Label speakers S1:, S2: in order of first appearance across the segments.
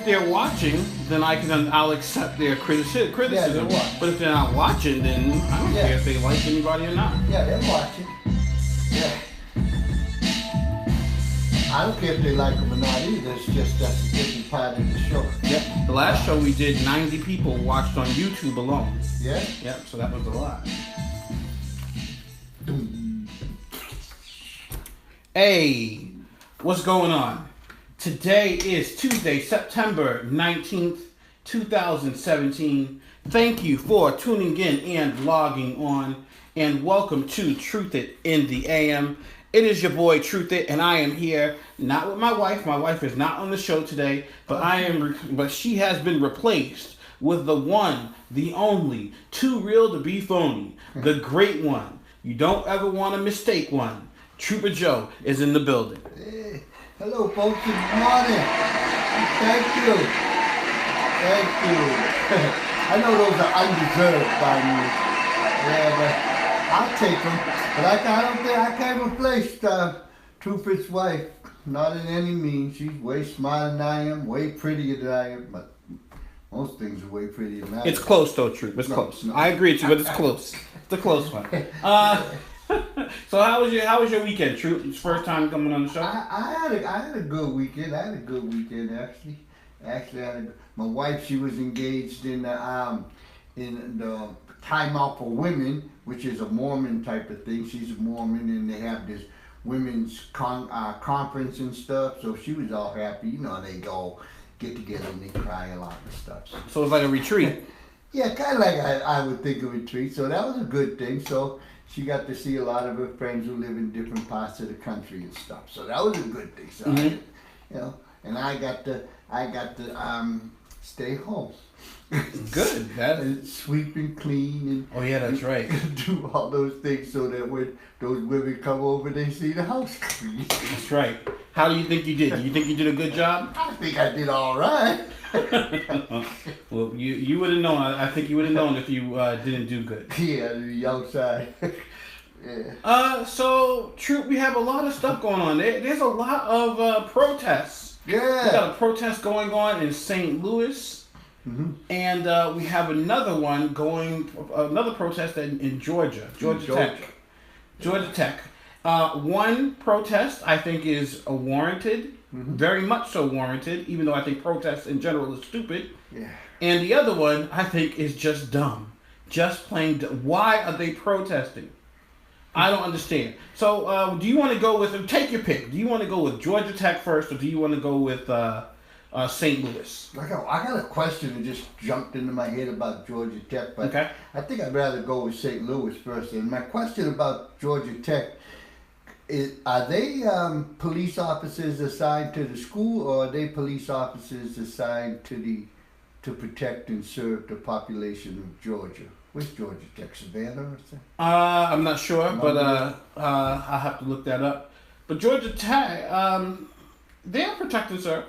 S1: they're watching, then I'll accept their criticism.
S2: Yeah,
S1: but if they're not watching, then I don't care if they like anybody or not.
S2: Yeah, they're watching. Yeah. I don't care if they like them or not either. It's just that's a different part of the show.
S1: Yep. The last show we did, 90 people watched on YouTube alone.
S2: Yeah?
S1: Yep, so that was a lot. Hey, what's going on? Today is Tuesday, September 19th, 2017. Thank you for tuning in and logging on, and welcome to Truth It in the AM. It is your boy Truth It, and I am here not with my wife. My wife is not on the show today, but she has been replaced with the one, the only, too real to be phony, the great one. You don't ever want to mistake one. Trooper Joe is in the building.
S2: Hey, hello, folks. Good morning. Thank you. Thank you. I know those are undeserved by me. Yeah, but I'll take them. But I don't think I can replace Truth's wife. Not in any means. She's way smarter than I am, way prettier than I am. But most things are way prettier than I am.
S1: It's close, though, Truth. It's close. No. I agree with you, but it's close. It's a close one. So how was your weekend, Truth? It's first time coming on the show.
S2: I had a good weekend. Actually. My wife, she was engaged in the Time Out for Women, which is a Mormon type of thing. She's a Mormon, and they have this women's conference and stuff. So she was all happy. You know, they go get together and they cry a lot and stuff.
S1: So it's like a retreat.
S2: Yeah, kind of like I would think a retreat. So that was a good thing. So she got to see a lot of her friends who live in different parts of the country and stuff. So that was a good thing. So and I got to stay home.
S1: Good.
S2: And sweep and clean and
S1: that's right.
S2: Do all those things so that when those women come over, they see the house clean.
S1: That's right. How do you think you did? Do you think you did a good job?
S2: I think I did all right.
S1: Well, you would have known. I think you would have known if you didn't do good.
S2: Yeah, the outside. Yeah.
S1: So, Troop, we have a lot of stuff going on. There's a lot of protests.
S2: Yeah.
S1: We got a protest going on in St. Louis. Mm-hmm. And we have another protest in Georgia Tech. One protest I think is warranted, very much so warranted, even though I think protests in general is stupid.
S2: Yeah.
S1: And the other one I think is just dumb, just plain dumb. Why are they protesting? I don't understand. So do you want to go with, take your pick, do you want to go with Georgia Tech first, or do you want to go with St. Louis?
S2: I got a question that just jumped into my head about Georgia Tech, but okay. I think I'd rather go with St. Louis first. And my question about Georgia Tech is, are they police officers assigned to the school, or are they police officers assigned to protect and serve the population of Georgia? Where's Georgia Tech, Savannah or something? I'm
S1: not sure, but I'll have to look that up. But Georgia Tech, they're protecting, sir.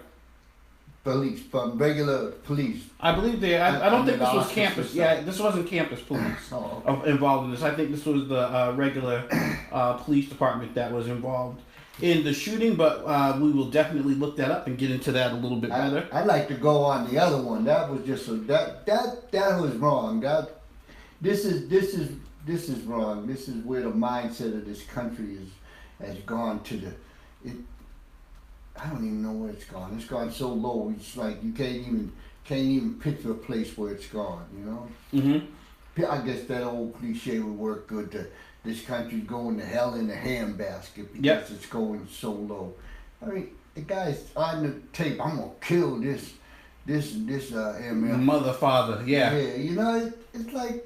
S2: Police, from regular police.
S1: I believe they. I don't think this was campus. Yeah, this wasn't campus police involved in this. I think this was the regular police department that was involved in the shooting. But we will definitely look that up and get into that a little bit better.
S2: I'd like to go on the other one. That was just that was wrong. This is wrong. This is where the mindset of this country has gone to I don't even know where it's gone. It's gone so low. It's like you can't even picture a place where it's gone. You know. Mm-hmm. I guess that old cliche would work good. This country's going to hell in a handbasket because it's going so low. I mean, the guy's on the tape. I'm gonna kill this MF.
S1: Mother, father. Yeah.
S2: Yeah. You know, it's like.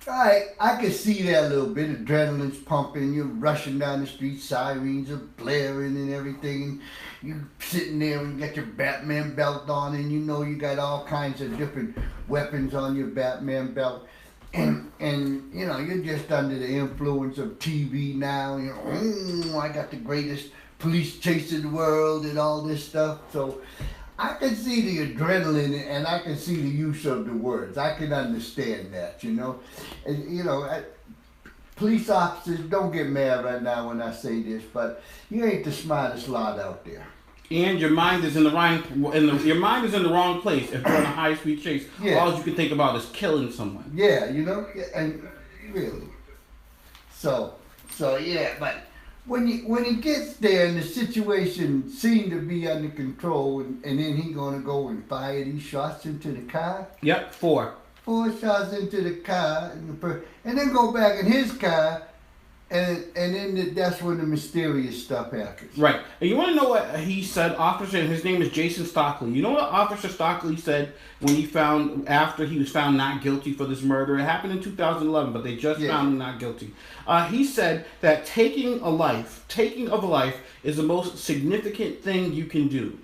S2: Alright, I can see that a little bit. Adrenaline's pumping, you're rushing down the street, sirens are blaring and everything. You sitting there and you got your Batman belt on, and you know you got all kinds of different weapons on your Batman belt. And you know, you're just under the influence of TV now. You know, I got the greatest police chase in the world and all this stuff. So I can see the adrenaline, and I can see the use of the words. I can understand that, you know. And, you know, police officers, don't get mad right now when I say this, but you ain't the smartest lot out there.
S1: And your mind is in the your mind is in the wrong place if you're on a high speed chase.
S2: Yeah.
S1: All you can think about is killing someone.
S2: Yeah, and really. So yeah, but when he gets there and the situation seemed to be under control, and then he gonna go and fire these shots into the car.
S1: Yep, 4.
S2: 4 shots into the car, and then go back in his car, and then that's when the mysterious stuff happens.
S1: Right. And you want to know what he said? His name is Jason Stockley. You know what Officer Stockley said when after he was found not guilty for this murder? It happened in 2011, but they just found him not guilty. He said that taking of a life is the most significant thing you can do.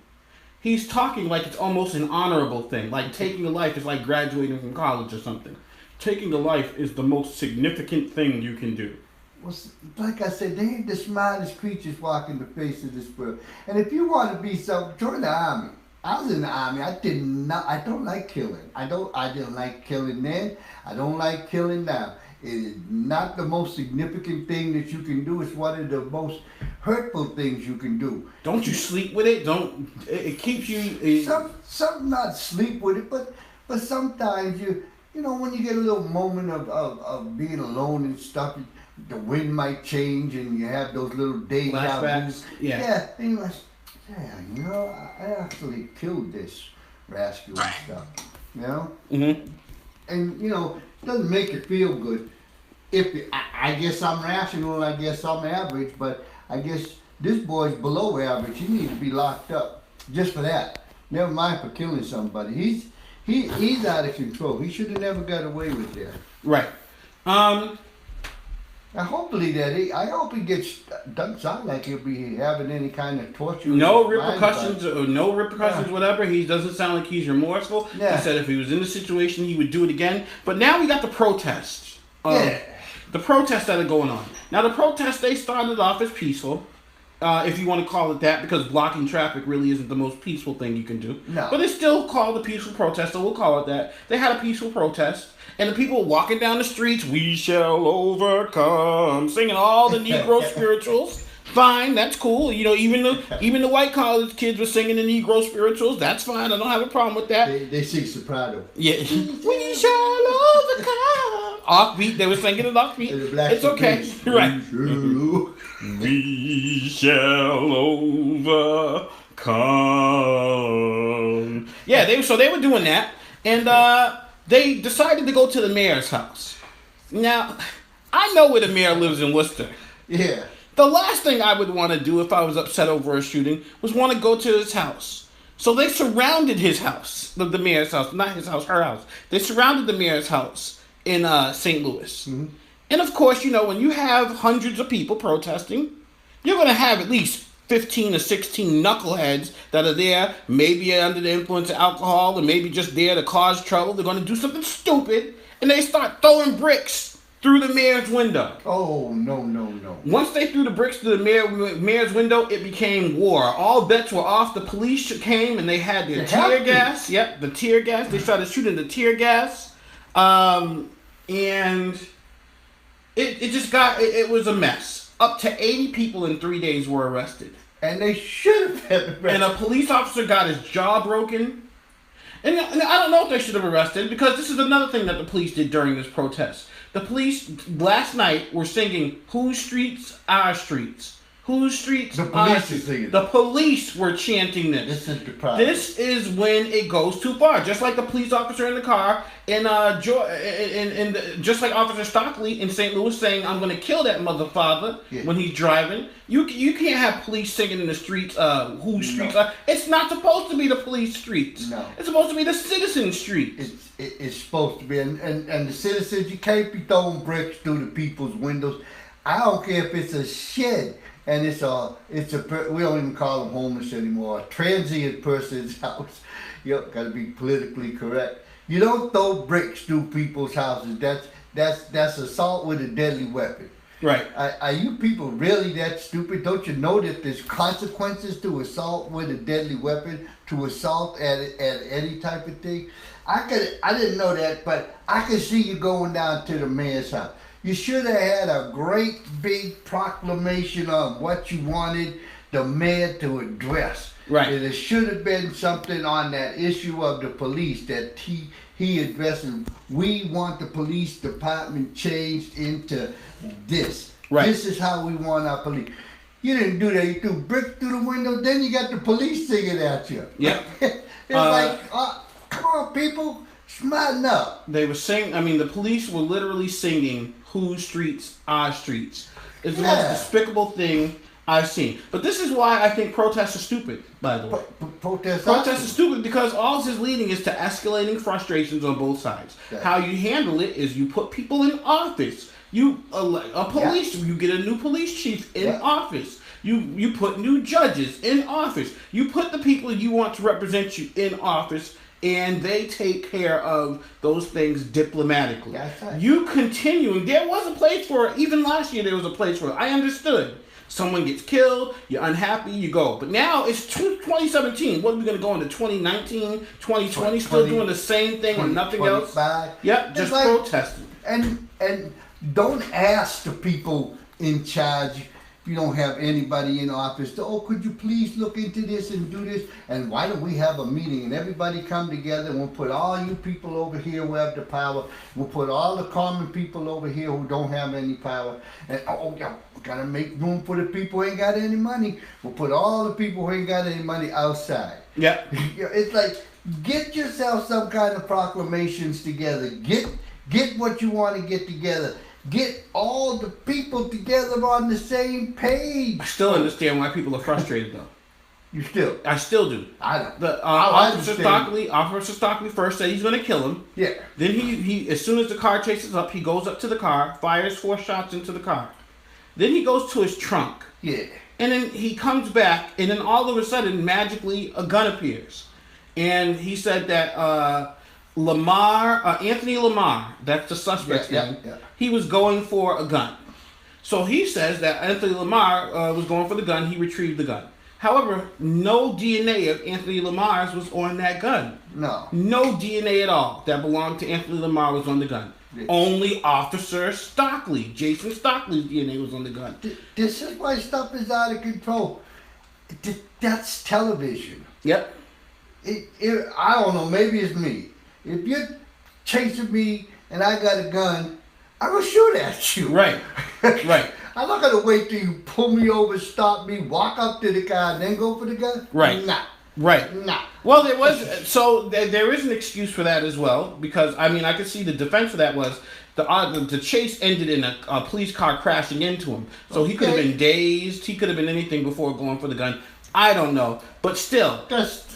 S1: He's talking like it's almost an honorable thing. Like taking a life is like graduating from college or something. Taking a life is the most significant thing you can do.
S2: Well, like I said, they ain't the smartest creatures walking the face of this world. And if you want to be join the army. I was in the army. I don't like killing. I didn't like killing then. I don't like killing now. It is not the most significant thing that you can do. It's one of the most hurtful things you can do.
S1: Don't you sleep with it? It keeps you.
S2: Some not sleep with it, but sometimes when you get a little moment of being alone and stuff, the wind might change and you have those little days
S1: flashbacks. Yeah.
S2: Yeah. And you're like, I actually killed this rascal and stuff.
S1: Mm-hmm.
S2: And it doesn't make you feel good. I guess I'm rational, I guess I'm average, but I guess this boy's below average. He needs to be locked up just for that. Never mind for killing somebody. He's out of control. He should have never got away with that.
S1: Right.
S2: Now, hopefully I hope he gets, doesn't sound like he'll be having any kind of torture.
S1: No repercussions, whatever. He doesn't sound like he's remorseful.
S2: Yeah.
S1: He said if he was in the situation, he would do it again. But now we got the protests. The protests that are going on. Now, the protests, they started off as peaceful, if you want to call it that, because blocking traffic really isn't the most peaceful thing you can do.
S2: No.
S1: But it's still called a peaceful protest, so we'll call it that. They had a peaceful protest. And the people walking down the streets, we shall overcome, singing all the Negro spirituals. Fine, that's cool. Even the white college kids were singing the Negro spirituals. That's fine. I don't have a problem with that.
S2: They sing soprano.
S1: Yeah, we shall overcome. Offbeat, they were singing it offbeat. It's okay, right? We shall overcome. Yeah, they were doing that, and they decided to go to the mayor's house. Now, I know where the mayor lives in Worcester.
S2: Yeah.
S1: The last thing I would want to do if I was upset over a shooting was want to go to his house. So they surrounded his house, the mayor's house, not his house, her house. They surrounded the mayor's house in St. Louis. Mm-hmm. And of course, when you have hundreds of people protesting, you're going to have at least 15 or 16 knuckleheads that are there, maybe under the influence of alcohol, or maybe just there to cause trouble. They're going to do something stupid, and they start throwing bricks through the mayor's window.
S2: Oh, no.
S1: Once they threw the bricks through the mayor's window, it became war. All bets were off. The police came, and they had their tear gas. Yep, the tear gas. They started shooting the tear gas. And it just it was a mess. Up to 80 people in 3 days were arrested.
S2: And they should have been arrested.
S1: And a police officer got his jaw broken. And I don't know if they should have arrested, because this is another thing that the police did during this protest. The police last night were singing, "Whose streets? Our streets. Whose streets?
S2: The police is singing.
S1: The police were chanting this.
S2: This is the problem.
S1: This is when it goes too far. Just like the police officer in the car, and just like Officer Stockley in St. Louis saying, "I'm going to kill that motherfather," when he's driving. You can't have police singing in the streets. Whose streets are? It's not supposed to be the police streets.
S2: No.
S1: It's supposed to be the citizen streets.
S2: It's supposed to be, and the citizens, you can't be throwing bricks through the people's windows. I don't care if it's a shed. And we don't even call them homeless anymore. A transient person's house. Gotta be politically correct. You don't throw bricks through people's houses. That's assault with a deadly weapon.
S1: Right.
S2: Are you people really that stupid? Don't you know that there's consequences to assault with a deadly weapon, to assault at any type of thing? I didn't know that, but I could see you going down to the mayor's house. You should have had a great big proclamation of what you wanted the mayor to address.
S1: Right.
S2: And it should have been something on that issue of the police that he addresses. We want the police department changed into this.
S1: Right.
S2: This is how we want our police. You didn't do that. You threw bricks through the window. Then you got the police singing at you.
S1: Yep.
S2: It's like, come on, people, smarten up.
S1: They were singing. I mean, the police were literally singing "Whose streets, our streets." It's the most despicable thing I've seen. But this is why I think protests are stupid. By the way,
S2: Protests
S1: are stupid because all this is leading is to escalating frustrations on both sides.
S2: Yeah.
S1: How you handle it is you put people in office. You you get a new police chief in office. You put new judges in office. You put the people you want to represent you in office, and they take care of those things diplomatically.
S2: That's right.
S1: You continuing, there was a place for it. Even last year there was a place for it. I understood. Someone gets killed, you're unhappy, you go. But now it's 2017. What are we going to go into 2019, 2020, still doing the same thing and nothing else? Yep, just like, protesting.
S2: And don't ask the people in charge. You don't have anybody in office. Could you please look into this and do this? And why don't we have a meeting and everybody come together and we'll put all you people over here who have the power. We'll put all the common people over here who don't have any power. And we gotta make room for the people who ain't got any money. We'll put all the people who ain't got any money outside.
S1: Yeah.
S2: It's like, get yourself some kind of proclamations together. Get what you want to get together. Get all the people together on the same page.
S1: I still understand why people are frustrated, though.
S2: You still?
S1: I still do.
S2: I don't.
S1: Officer Stockley first said he's going to kill him.
S2: Yeah.
S1: Then he, as soon as the car chases up, he goes up to the car, fires 4 shots into the car. Then he goes to his trunk.
S2: Yeah.
S1: And then he comes back, and then all of a sudden, magically, a gun appears. And he said that Anthony Lamar, that's the suspect's name, he was going for a gun. So he says that Anthony Lamar was going for the gun, he retrieved the gun. However, no DNA of Anthony Lamar's was on that gun.
S2: No.
S1: No DNA at all that belonged to Anthony Lamar was on the gun. Yeah. Only Officer Stockley, Jason Stockley's DNA was on the gun.
S2: This is why stuff is out of control. That's television.
S1: Yep.
S2: I don't know, maybe it's me. If you're chasing me and I got a gun, I will shoot at you.
S1: Right. Right.
S2: I'm not gonna wait till you pull me over, stop me, walk up to the car, and then go for the gun.
S1: Right.
S2: Nah.
S1: Right.
S2: Nah.
S1: Well, there is an excuse for that as well, because I mean I could see the defense for that was the chase ended in a police car crashing into him, so he could have been dazed. He could have been anything before going for the gun. I don't know, but still.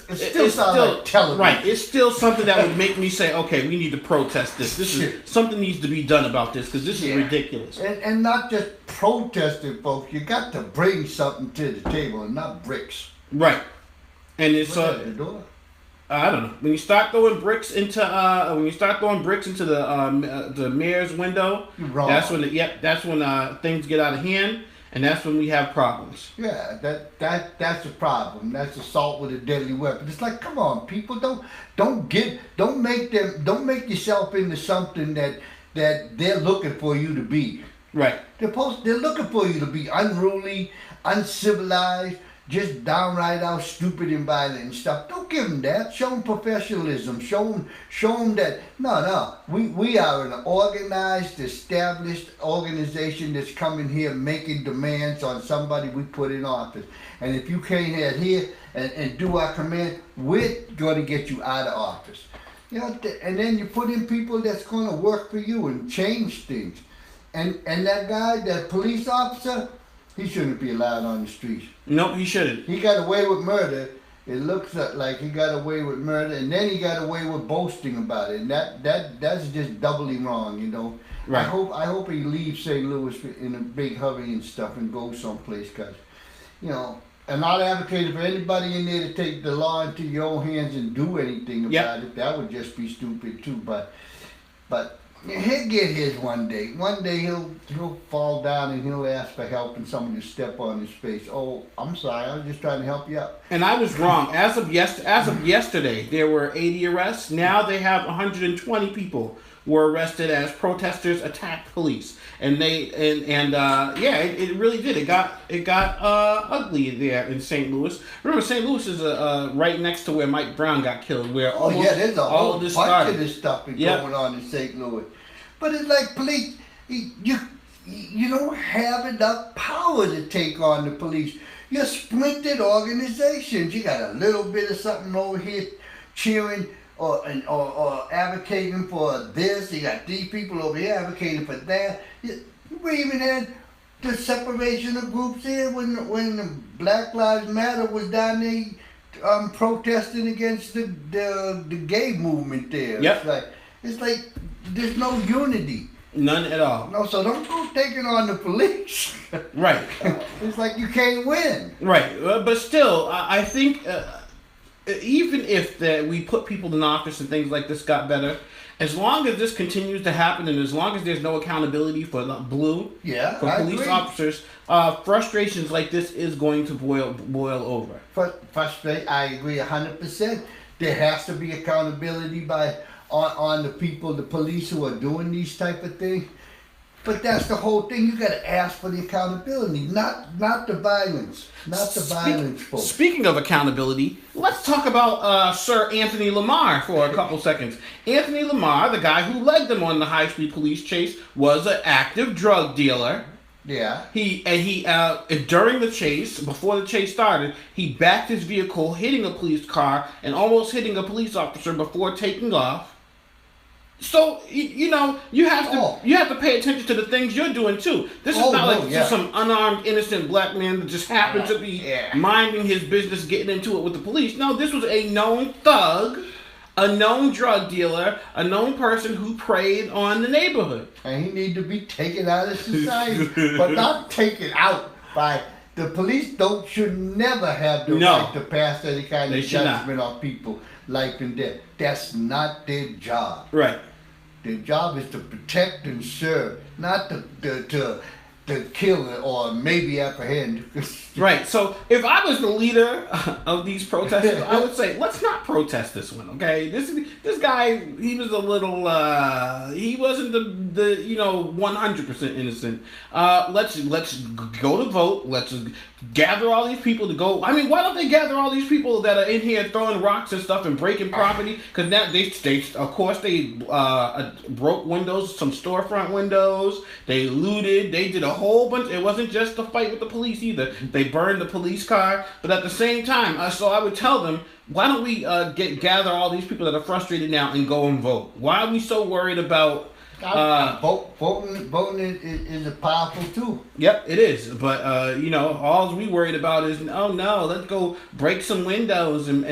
S2: It still sounds like television.
S1: Right. It's still something that would make me say, okay, we need to protest this. Something needs to be done about this because this is ridiculous.
S2: And not just protesting, folks. You got to bring something to the table and not bricks.
S1: Right. And it's
S2: I
S1: don't know. When you start throwing bricks into the mayor's window,
S2: you're wrong.
S1: That's when things get out of hand. And that's when we have problems.
S2: Yeah, that's a problem. That's assault with a deadly weapon. It's like, come on, people, don't make yourself into something that they're looking for you to be.
S1: Right.
S2: They're looking for you to be unruly, uncivilized, just downright out stupid and violent and stuff. Don't give them that. Show them professionalism. Show them that we are an organized, established organization that's coming here making demands on somebody we put in office. And if you can't adhere and do our command, we're going to get you out of office. And then you put in people that's going to work for you and change things. And that guy, that police officer, he shouldn't be allowed on the streets.
S1: No, he shouldn't.
S2: He got away with murder. It looks like he got away with murder, and then he got away with boasting about it. And that's just doubly wrong, you know. Right. I hope he leaves St. Louis in a big hurry and stuff and goes someplace, because, you know, I'm not advocating for anybody in there to take the law into your own hands and do anything about it. That would just be stupid too. But he'll get his one day. One day he'll fall down and he'll ask for help and someone to step on his face. Oh, I'm sorry, I was just trying to help you out.
S1: And I was wrong. As of yesterday, there were 80 arrests. Now they have 120 people were arrested as protesters attacked police, and it really did. It got ugly there in St. Louis. Remember, St. Louis is right next to where Mike Brown got killed. Where
S2: there's a whole bunch
S1: started.
S2: of this stuff going on in St. Louis. But it's like police, you don't have enough power to take on the police. You're splintered organizations. You got a little bit of something over here cheering or advocating for this. You got these people over here advocating for that. We even had the separation of groups here when the Black Lives Matter was down there protesting against the gay movement there.
S1: Yep.
S2: It's like there's no unity.
S1: None at all.
S2: No, so don't go taking on the police.
S1: Right.
S2: It's like you can't win.
S1: Right, but still, I think even if we put people in office and things like this got better, as long as this continues to happen and as long as there's no accountability for the police officers, frustrations like this is going to boil over.
S2: I agree 100%. There has to be accountability on the people, the police who are doing these type of things. But that's the whole thing. You got to ask for the accountability, not the violence, folks.
S1: Speaking of accountability, let's talk about Sir Anthony Lamar for a couple seconds. Anthony Lamar, the guy who led them on the high-speed police chase, was an active drug dealer.
S2: Yeah.
S1: He during the chase, before the chase started, he backed his vehicle, hitting a police car and almost hitting a police officer before taking off. So you have to pay attention to the things you're doing too. This is not just some unarmed innocent black man that just happened to be minding his business, getting into it with the police. No, this was a known thug, a known drug dealer, a known person who preyed on the neighborhood.
S2: And he need to be taken out of society, but not taken out by the police. Should never have the right to pass any kind of judgment on people, life and death. That's not their job.
S1: Right.
S2: Their job is to protect and serve, not to kill or maybe apprehend.
S1: Right. So if I was the leader of these protesters, I would say, let's not protest this one, okay? This guy, he was a little, he wasn't the 100% innocent. Let's go to vote. Let's gather all these people to go. I mean, why don't they gather all these people that are in here throwing rocks and stuff and breaking property? Because now they broke windows, some storefront windows. They looted. They did a whole bunch. It wasn't just a fight with the police either. They burned the police car. But at the same time, so I would tell them, why don't we gather all these people that are frustrated now and go and vote? Why are we so worried about
S2: voting is a powerful tool.
S1: Yep, it is. But all we worried about is, oh no, let's go break some windows and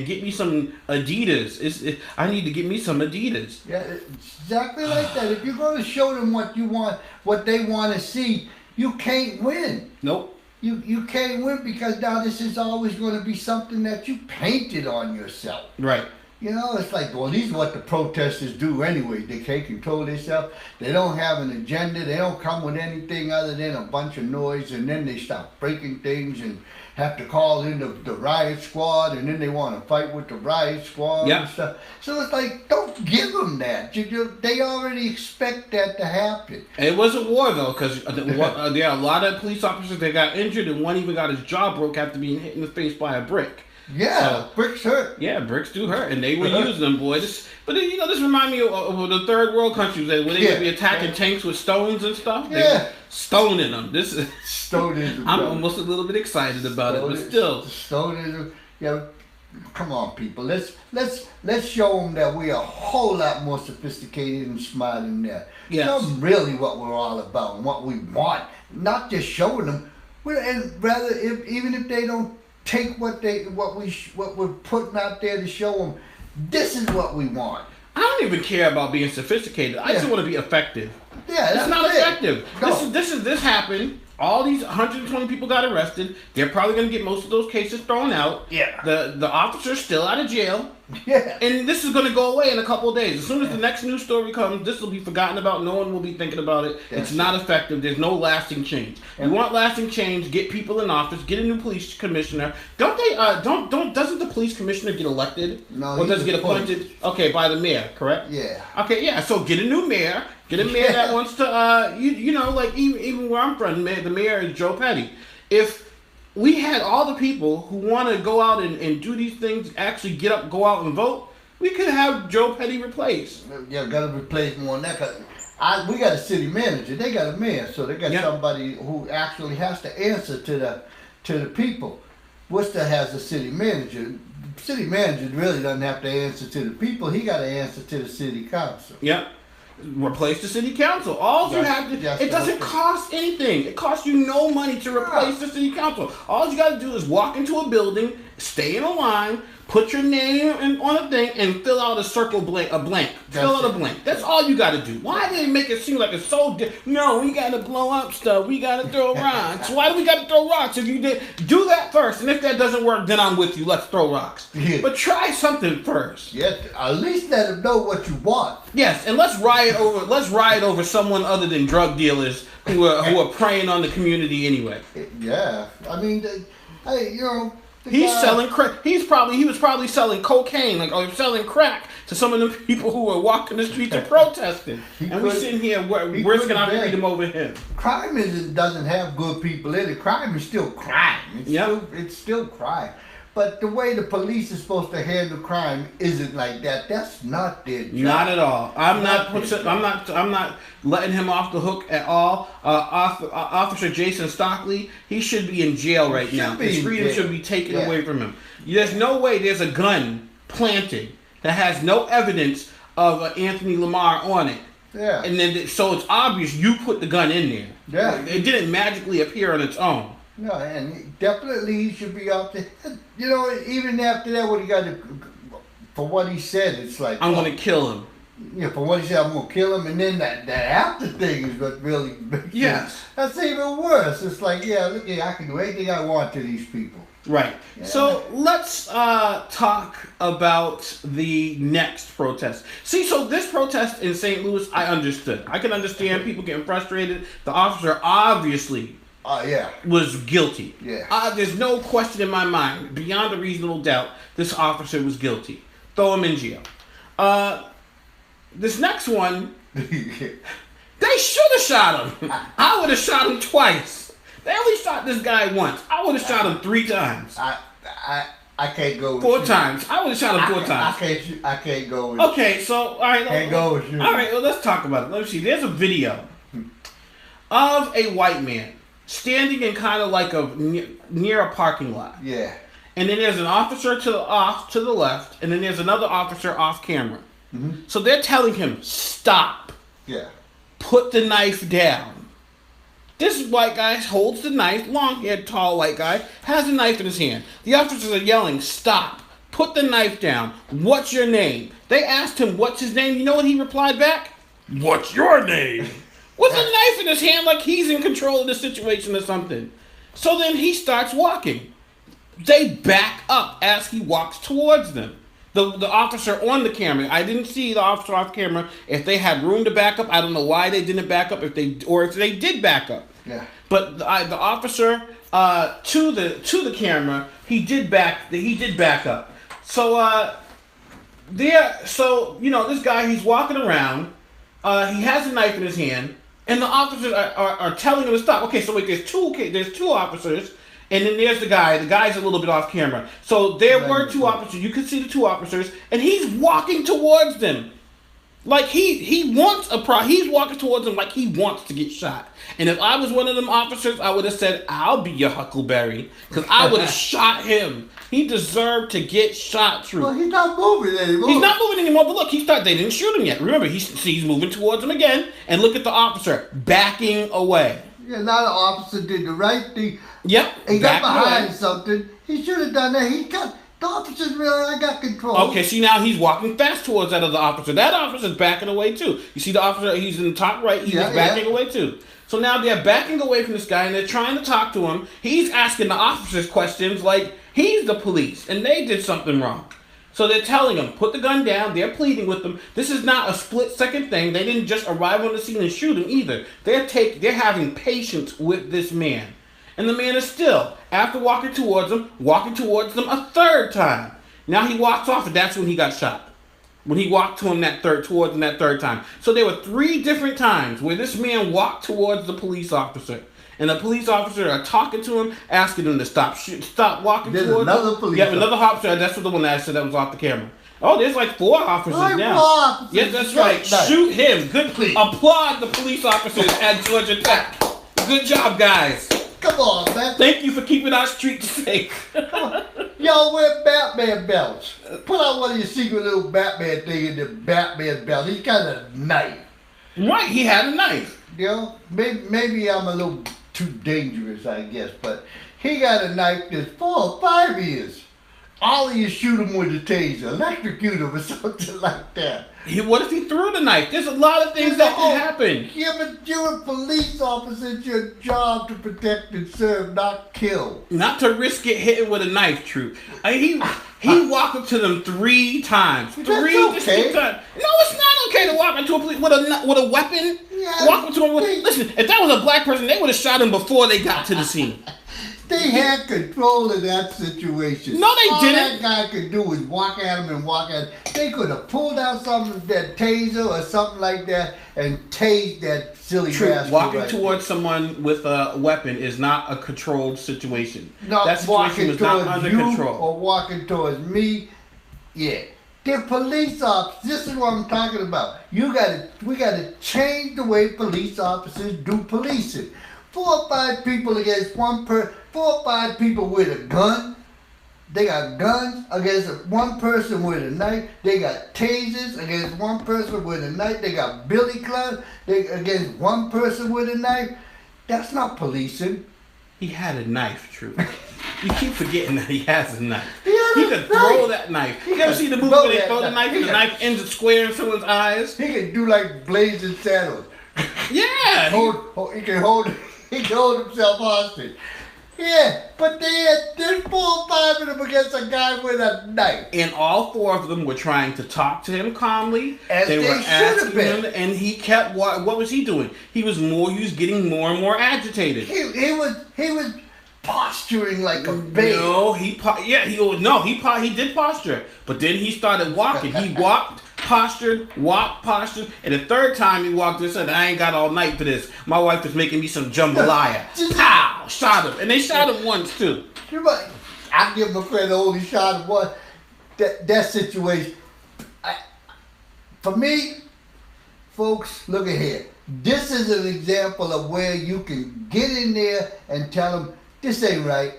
S1: get me some Adidas. I need to get me some Adidas.
S2: Yeah, it's exactly like that. If you're going to show them what you want, what they want to see, you can't win.
S1: Nope.
S2: You can't win because now this is always going to be something that you painted on yourself.
S1: Right.
S2: It's like, well, these are what the protesters do anyway. They can't control themselves. They don't have an agenda. They don't come with anything other than a bunch of noise, and then they start breaking things and have to call in the riot squad, and then they want to fight with the riot squad and stuff. So it's like, don't give them that. They already expect that to happen.
S1: It was a war, though, because there are a lot of police officers that got injured, and one even got his jaw broke after being hit in the face by a brick.
S2: Yeah, bricks hurt.
S1: Yeah, bricks do hurt, and they were using them, boy. This reminds me of the third world countries where they would be attacking tanks with stones and stuff.
S2: Yeah,
S1: stoning them. This is
S2: stoning.
S1: I'm almost a little bit excited about it, but still,
S2: stoning. Yeah, come on, people. Let's show them that we are a whole lot more sophisticated and smart than that.
S1: Yes.
S2: Show them really what we're all about and what we want, not just showing them. And rather, even if they don't take what we're putting out there to show them, this is what we want.
S1: I don't even care about being sophisticated. I just want to be effective.
S2: Yeah,
S1: it's not effective.
S2: No.
S1: This happened. All these 120 people got arrested. They're probably going to get most of those cases thrown out.
S2: Yeah.
S1: The officer's still out of jail.
S2: Yeah.
S1: And this is going to go away in a couple of days. As soon as the next news story comes, this will be forgotten about. No one will be thinking about it. It's not effective. There's no lasting change. You want lasting change? Get people in office. Get a new police commissioner. Don't they? Doesn't the police commissioner get elected?
S2: No.
S1: Or does it get appointed? Okay, by the mayor, correct?
S2: Yeah.
S1: Okay, yeah. So get a new mayor. Get a mayor that wants to. Like even where I'm from, the mayor is Joe Petty. If we had all the people who want to go out and do these things, actually get up, go out and vote, we could have Joe Petty replaced.
S2: Yeah, got to replace more than that. 'Cause we got a city manager. They got a mayor, so they got somebody who actually has to answer to the people. Worcester has a city manager. The city manager really doesn't have to answer to the people. He got to answer to the city council.
S1: Yep. Replace the city council. All you have to, it doesn't cost anything. It costs you no money to replace the city council. All you got to do is walk into a building, stay in a line, put your name on a thing, and fill out a blank. Fill out a blank. That's all you got to do. Why do they make it seem like it's so No, we got to blow up stuff. We got to throw rocks. Why do we got to throw rocks? If you did, do that first. And if that doesn't work, then I'm with you. Let's throw rocks.
S2: Yeah.
S1: But try something first.
S2: Yeah, at least let them know what you want.
S1: Yes, and let's riot over someone other than drug dealers who are preying on the community anyway.
S2: Yeah, I mean, hey,
S1: He's selling crack. He was probably selling cocaine, or selling crack to some of the people who were walking the streets and protesting. And we're sitting here risking our freedom over him.
S2: Crime doesn't have good people in it. Crime is still crime. It's still crime. But the way the police is supposed to handle crime isn't like that. That's not their job.
S1: Not at all. I'm not letting him off the hook at all. Officer Jason Stockley, he should be in jail right now. His freedom should be taken away from him. There's no way there's a gun planted that has no evidence of Anthony Lamar on it.
S2: Yeah.
S1: And then so it's obvious you put the gun in there.
S2: Yeah.
S1: It didn't magically appear on its own.
S2: No, and definitely he should be out there. Even after that, what he got to, for what he said, it's like
S1: I'm gonna kill him.
S2: Yeah, for what he said, I'm gonna kill him, and then that after thing is what really makes
S1: Yes.
S2: That's even worse. It's like, look here, I can do anything I want to these people.
S1: Right. Yeah. So let's talk about the next protest. See, so this protest in St. Louis, I understood. I can understand people getting frustrated. The officer obviously was guilty.
S2: Yeah.
S1: There's no question in my mind, beyond a reasonable doubt, this officer was guilty. Throw him in jail. This next one, they should have shot him. I would have shot him twice. They only shot this guy once. I would have shot him 3 times.
S2: I can't go with
S1: 4 times. I would have shot him 4 times.
S2: I can't go with
S1: Okay, so, all right.
S2: Can't go with you.
S1: All right, well, let's talk about it. Let me see. There's a video of a white man standing in kind of like near a parking lot.
S2: Yeah.
S1: And then there's an officer to the left, and then there's another officer off camera.
S2: Mm-hmm.
S1: So they're telling him, stop.
S2: Yeah.
S1: Put the knife down. This white guy holds the knife, long-haired, tall white guy, has a knife in his hand. The officers are yelling, stop. Put the knife down. What's your name? They asked him, what's his name? You know what he replied back? What's your name? With a knife in his hand like he's in control of the situation or something. So then he starts walking. They back up as he walks towards them. The officer on the camera, I didn't see the officer off camera. If they had room to back up, I don't know why they didn't back up. If they did back up.
S2: Yeah.
S1: But the officer to the camera, he did back up. So this guy, he's walking around. He has a knife in his hand, and the officers are telling him to stop. Okay, so wait, there's two officers. And then there's the guy. The guy's a little bit off camera. So there were 2 officers. You could see the 2 officers, and he's walking towards them, like he's walking towards them like he wants to get shot. And if I was one of them officers, I would have said, "I'll be your Huckleberry," because I would have shot him. He deserved to get shot through.
S2: Well, he's not moving anymore.
S1: He's not moving anymore. But look, they didn't shoot him yet. Remember, he's moving towards him again. And look at the officer backing away.
S2: Yeah, now the officer did the right thing.
S1: Yep.
S2: He got behind something. He should have done that. The officer's really, I got control.
S1: Okay, see now he's walking fast towards that other officer. That officer's backing away too. You see the officer, he's in the top right, he's backing away too. So now they're backing away from this guy and they're trying to talk to him. He's asking the officers questions like he's the police and they did something wrong. So they're telling him, put the gun down. They're pleading with him. This is not a split-second thing. They didn't just arrive on the scene and shoot him either. They're having patience with this man. And the man is still, after walking towards them a third time. Now he walks off, and that's when he got shot. When he walked towards him that third time. So there were 3 different times where this man walked towards the police officer. And the police officer are talking to him, asking him to stop walking
S2: There's
S1: towards
S2: another
S1: him.
S2: police
S1: Yeah, another officer. That's what the one that I said that was off the camera. Oh, there's like 4 officers now. Yes, that's right. Shoot him. Good.
S2: Please.
S1: Applaud the police officers at Georgia Tech. Good job, guys.
S2: Come on, man.
S1: Thank you for keeping our streets safe.
S2: Y'all wear Batman belts. Put out one of your secret little Batman thing in the Batman belt. He's got a knife.
S1: Right, he had a knife.
S2: You know, maybe I'm a little too dangerous, I guess, but he got a knife that's 4 or 5 years. All of you shoot him with a taser, electrocute him or something like that.
S1: What if he threw the knife? There's a lot of things that can happen.
S2: Yeah, but you're a police officer. It's your job to protect and serve, not kill.
S1: Not to risk it hitting with a knife, True. He walked up to them 3 times.
S2: That's
S1: 3
S2: okay.
S1: distinct times. No, it's not okay to walk into a police with a weapon.
S2: Yeah,
S1: walk up to him listen, if that was a black person, they would have shot him before they got to the scene.
S2: They had control of that situation.
S1: No, they didn't.
S2: All that guy could do was walk at him and walk at him. They could have pulled out something, that taser or something like that, and tased that silly
S1: True.
S2: rascal.
S1: Walking
S2: right
S1: towards someone with a weapon is not a controlled situation.
S2: No,
S1: that situation
S2: walking
S1: was not
S2: towards
S1: under
S2: you
S1: control.
S2: or walking towards me, yeah. They're police officers. This is what I'm talking about. We gotta change the way police officers do policing. 4 or 5 people against 1 person. 4 or 5 people with a gun. They got guns against 1 person with a knife. They got tasers against 1 person with a knife. They got billy clubs against 1 person with a knife. That's not policing.
S1: He had a knife, True. You keep forgetting that he has a knife.
S2: He
S1: could throw that knife. You ever see the movie where they throw the knife and the knife ends up square in someone's eyes?
S2: He can do like Blazing Saddles.
S1: Yeah.
S2: He can hold himself hostage. Yeah, but there's 4 or 5 of them against a guy with a knife.
S1: And all 4 of them were trying to talk to him calmly.
S2: As they
S1: were
S2: should
S1: asking
S2: have been.
S1: him, and he kept. What was he doing? He was getting more and more agitated.
S2: He was posturing like a baby.
S1: No, he did posture, but then he started walking. He walked, postured, and the 3rd time he walked and said, "I ain't got all night for this. My wife is making me some jambalaya." Pow! Shot him, and they shot him once too.
S2: I give my friend only shot one. That situation. For me, folks, look at here. This is an example of where you can get in there and tell them, this ain't right.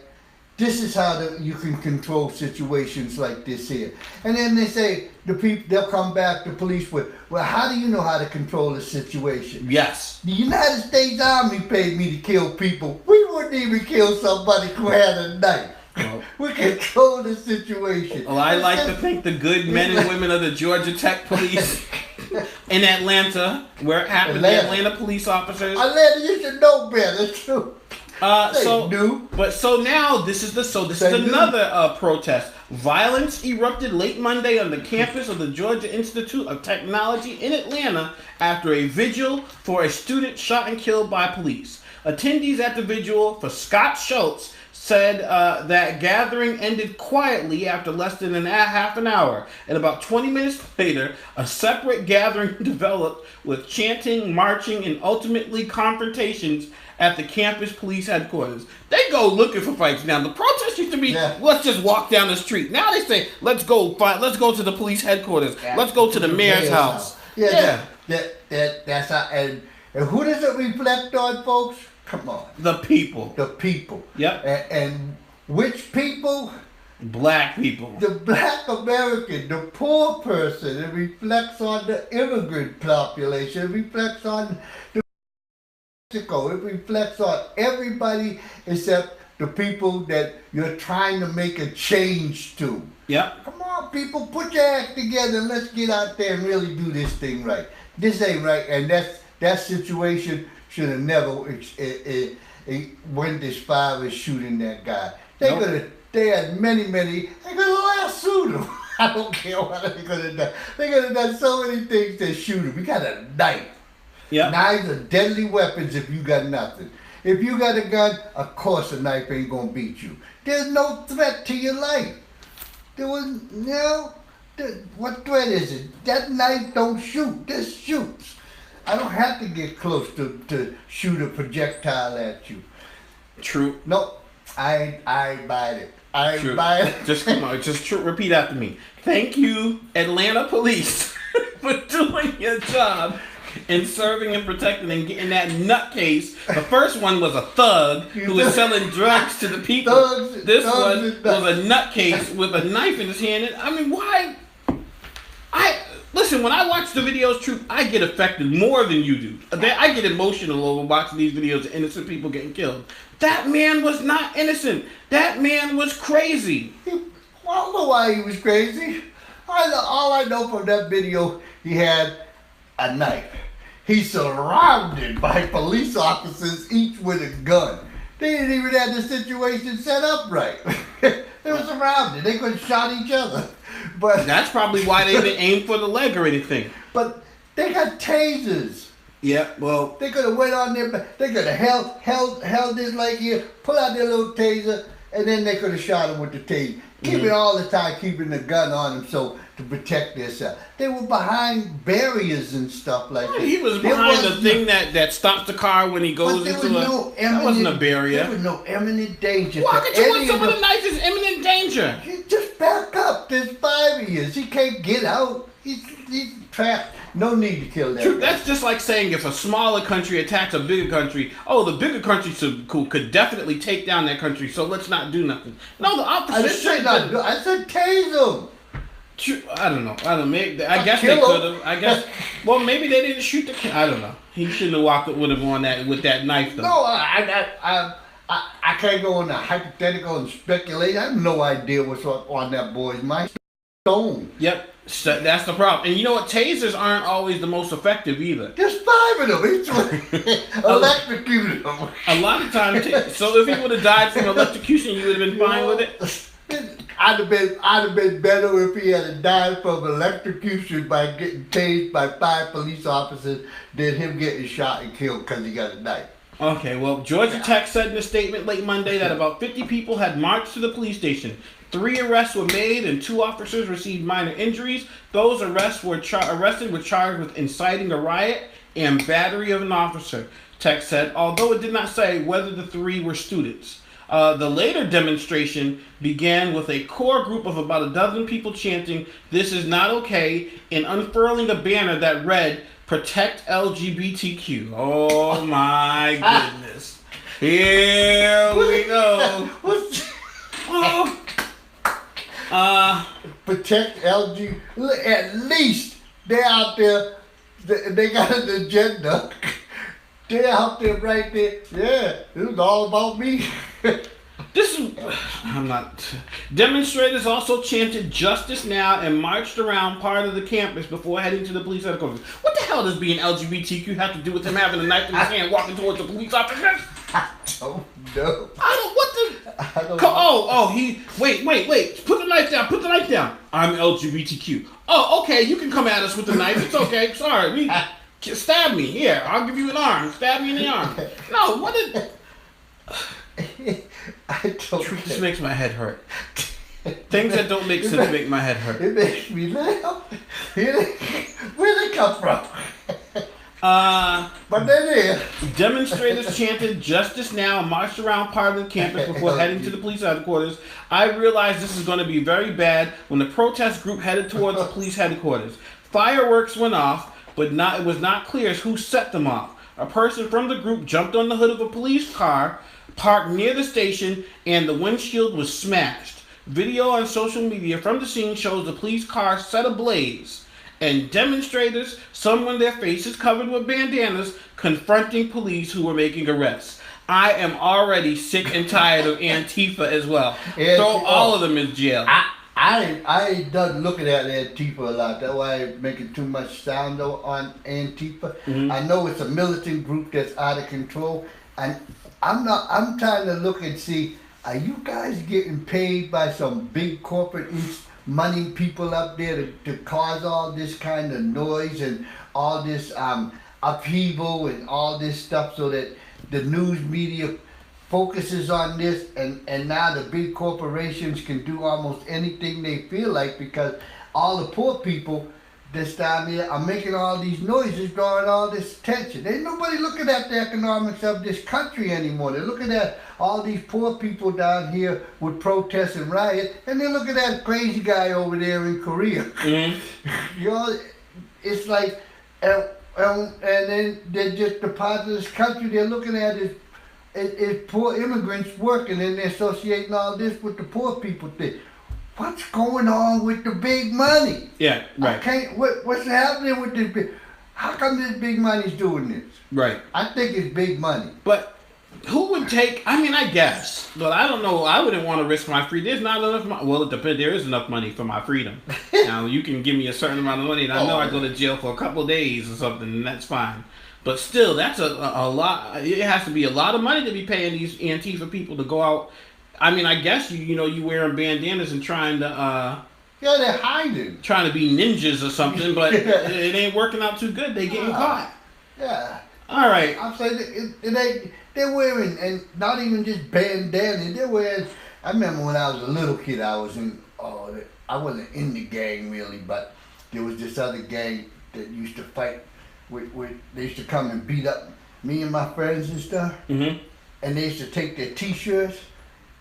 S2: This is how you can control situations like this here. And then they say, they'll come back, the police with, well, how do you know how to control a situation?
S1: Yes.
S2: The United States Army paid me to kill people. We wouldn't even kill somebody who had a knife. Well, we control the situation.
S1: Well, I like to think the good men and women of the Georgia Tech Police in Atlanta, where it happened, the Atlanta police officers.
S2: Atlanta, you should know better, too.
S1: So now this is another protest. Violence erupted late Monday on the campus of the Georgia Institute of Technology in Atlanta after a vigil for a student shot and killed by police. Attendees at the vigil for Scott Schultz said that gathering ended quietly after less than half an hour, and about 20 minutes later, a separate gathering developed with chanting, marching, and ultimately confrontations at the campus police headquarters. They go looking for fights now. The protest used to be, let's just walk down the street. Now they say, let's go to the police headquarters. Let's go to the mayor's house.
S2: That's how. And who does it reflect on, folks? Come on.
S1: The people.
S2: The people.
S1: Yep.
S2: And which people?
S1: Black people.
S2: The black American, the poor person. It reflects on the immigrant population. It reflects on the Mexico. It reflects on everybody except the people that you're trying to make a change to.
S1: Yep.
S2: Come on, people, put your act together. Let's get out there and really do this thing right. This ain't right, and that situation should have never went this far as shooting that guy. They had many. They could have lassoed him. I don't care what they could have done. They could have done so many things to shoot him. We got a knife.
S1: Yeah.
S2: Knives are deadly weapons if you got nothing. If you got a gun, of course a knife ain't gonna beat you. There's no threat to your life. There was what threat is it? That knife don't shoot. This shoots. I don't have to get close to shoot a projectile at you.
S1: True.
S2: No, I ain't buying it. I ain't
S1: True.
S2: buying it.
S1: Just come on, just repeat after me. Thank you, Atlanta police, for doing your job and serving and protecting and getting that nutcase. The first one was a thug who was selling drugs to the people. This one was a nutcase with a knife in his hand. And, I mean, why? Listen, when I watch the videos, Truth, I get affected more than you do. I get emotional over watching these videos of innocent people getting killed. That man was not innocent. That man was crazy.
S2: I don't know why he was crazy. All I know from that video, he had a knife. He's surrounded by police officers, each with a gun. They didn't even have the situation set up right. They were surrounded. They could have shot each other. But
S1: that's probably why they didn't aim for the leg or anything.
S2: But they got tasers.
S1: Yeah, well,
S2: they could have went on there. They could have held this leg here, pull out their little taser, and then they could have shot him with the taser. Keeping all the time, keeping the gun on him so to protect themselves. They were behind barriers and stuff like that.
S1: He was behind the thing that stops the car when he goes into that wasn't a barrier.
S2: There was no imminent danger.
S1: Why could you want someone with a knife is imminent danger?
S2: You just back up. There's 5 years. He can't get out. He's trapped. No need to kill that
S1: True,
S2: guy.
S1: that's just like saying if a smaller country attacks a bigger country, the bigger country could definitely take down that country, so let's not do nothing. No, the opposite.
S2: I said tase him.
S1: True, I don't know. I guess they could have. I guess. Well, maybe they didn't shoot the. I don't know. He shouldn't have walked up with him with that knife though.
S2: No, I can't go on the hypothetical and speculate. I have no idea what's on that boy's mind. Stone.
S1: Yep. So that's the problem. And you know what? Tasers aren't always the most effective either.
S2: There's 5 of them. Each one electrocuted them.
S1: A lot of times. So if he would have died from electrocution, you would have been fine with it?
S2: I'd have been better if he had died from electrocution by getting tased by 5 police officers than him getting shot and killed because he got a knife.
S1: Okay, well, Georgia Tech said in a statement late Monday that about 50 people had marched to the police station. 3 arrests were made and 2 officers received minor injuries. Those arrested were charged with inciting a riot and battery of an officer, Tech said, although it did not say whether the 3 were students. The later demonstration began with a core group of about a dozen people chanting, "This is not okay," and unfurling a banner that read, "Protect LGBTQ." Oh my goodness. Here we go.
S2: Protect LG. At least they're out there. They got an agenda. They're out there right there. Yeah, it was all about me.
S1: Demonstrators also chanted "Justice Now" and marched around part of the campus before heading to the police headquarters. What the hell does being LGBTQ have to do with him having a knife in his hand walking towards the police officers?
S2: I don't know.
S1: Wait. Put the knife down. Put the knife down. I'm LGBTQ. Oh, okay. You can come at us with the knife. It's okay. Sorry. Stab me. Here, I'll give you an arm. Stab me in the arm. No, what did... This makes my head hurt. Things that don't make sense make my head hurt.
S2: It makes me laugh. Where'd it come from? But they're there.
S1: Demonstrators chanted "Justice Now" and marched around part of the campus before heading to the police headquarters. I realized this is going to be very bad when the protest group headed towards the police headquarters. Fireworks went off, but it was not clear who set them off. A person from the group jumped on the hood of a police car parked near the station, and the windshield was smashed. Video on social media from the scene shows the police car set ablaze, and demonstrators, some with their faces covered with bandanas, confronting police who were making arrests. I am already sick and tired of Antifa as well. Throw all of them in jail.
S2: I ain't done looking at Antifa a lot. That's why I ain't making too much sound on Antifa. Mm-hmm. I know it's a militant group that's out of control, and I'm trying to look and see, are you guys getting paid by some big corporate money people up there to cause all this kind of noise and all this upheaval and all this stuff so that the news media focuses on this, and now the big corporations can do almost anything they feel like because all the poor people this time here are making all these noises, drawing all this attention. Ain't nobody looking at the economics of this country anymore. They're looking at all these poor people down here with protests and riots, and they're looking at a crazy guy over there in Korea.
S1: Mm-hmm.
S2: You know, it's like, and then they're just the part of this country they're looking at is poor immigrants working, and they're associating all this with the poor people thing. What's going on with the big money?
S1: Yeah, right.
S2: I can't. What's happening with this big? How come this big money's doing this?
S1: Right.
S2: I think it's big money.
S1: But who would take? I mean, I guess, but I don't know. I wouldn't want to risk my freedom. There's not enough money. Well, it depends. There is enough money for my freedom. Now you can give me a certain amount of money, and I know I go to jail for a couple of days or something, and that's fine. But still, that's a lot. It has to be a lot of money to be paying these Antifa people to go out. I mean, I guess you wearing bandanas and trying to
S2: Yeah, they're hiding.
S1: trying to be ninjas or something, but it ain't working out too good. They getting caught.
S2: Yeah.
S1: All right.
S2: I'm saying they're wearing, and not even just bandanas. They're wearing. I remember when I was a little kid, I wasn't in the gang really, but there was this other gang that used to fight. They used to come and beat up me and my friends and stuff.
S1: Mm-hmm.
S2: And they used to take their T-shirts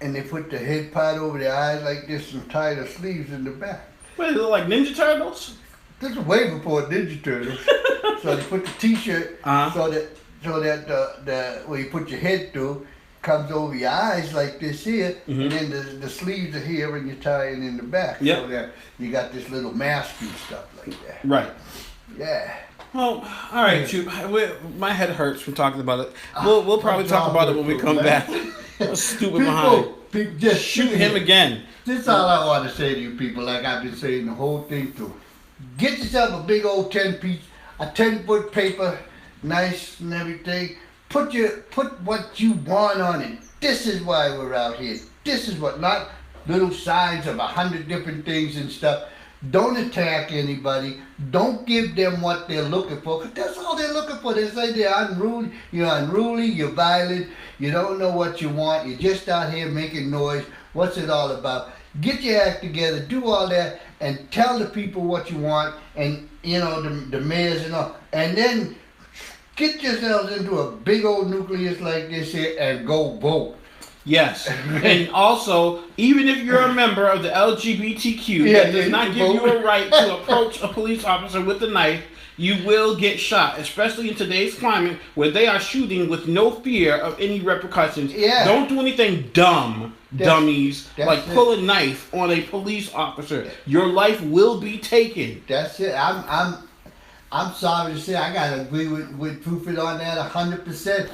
S2: and they put the head part over their eyes like this and tie the sleeves in the back.
S1: Wait, they look like Ninja Turtles?
S2: This is way before Ninja Turtles. So they put the T-shirt so that the where you put your head through comes over your eyes like this here, and then the sleeves are here and you tie it in the back.
S1: Yep.
S2: So that you got this little masky stuff like that.
S1: Right.
S2: Yeah.
S1: Well, all right, Choop. My head hurts from talking about it. We'll probably talk about it when we come back. Stupid behind.
S2: Just
S1: Shoot him again.
S2: This is all I want to say to you people, like I've been saying the whole thing through. Get yourself a big old 10-foot paper, nice and everything. Put what you want on it. This is why we're out here. This is what, not little signs of 100 different things and stuff. Don't attack anybody. Don't give them what they're looking for, because that's all they're looking for. They say they're unruly. You're violent. You don't know what you want. You're just out here making noise. What's it all about? Get your act together. Do all that and tell the people what you want, and the mayors and all. And then get yourselves into a big old nucleus like this here and go vote.
S1: Yes. And also, even if you're a member of the LGBTQ, that does not give you a right to approach a police officer with a knife, you will get shot, especially in today's climate where they are shooting with no fear of any repercussions.
S2: Yeah.
S1: Don't do anything dummies, like pull a knife on a police officer. Your life will be taken.
S2: That's it. I'm sorry to say, I gotta agree with Proofit on that 100%.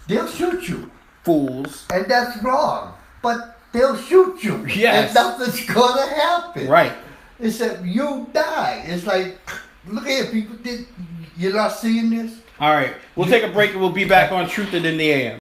S2: They'll shoot you.
S1: Fools.
S2: And that's wrong. But they'll shoot you.
S1: Yes.
S2: And nothing's gonna happen.
S1: Right.
S2: Except you die. It's like, look here, people. You're not seeing this?
S1: All right. We'll take a break and we'll be back on Truth in the AM.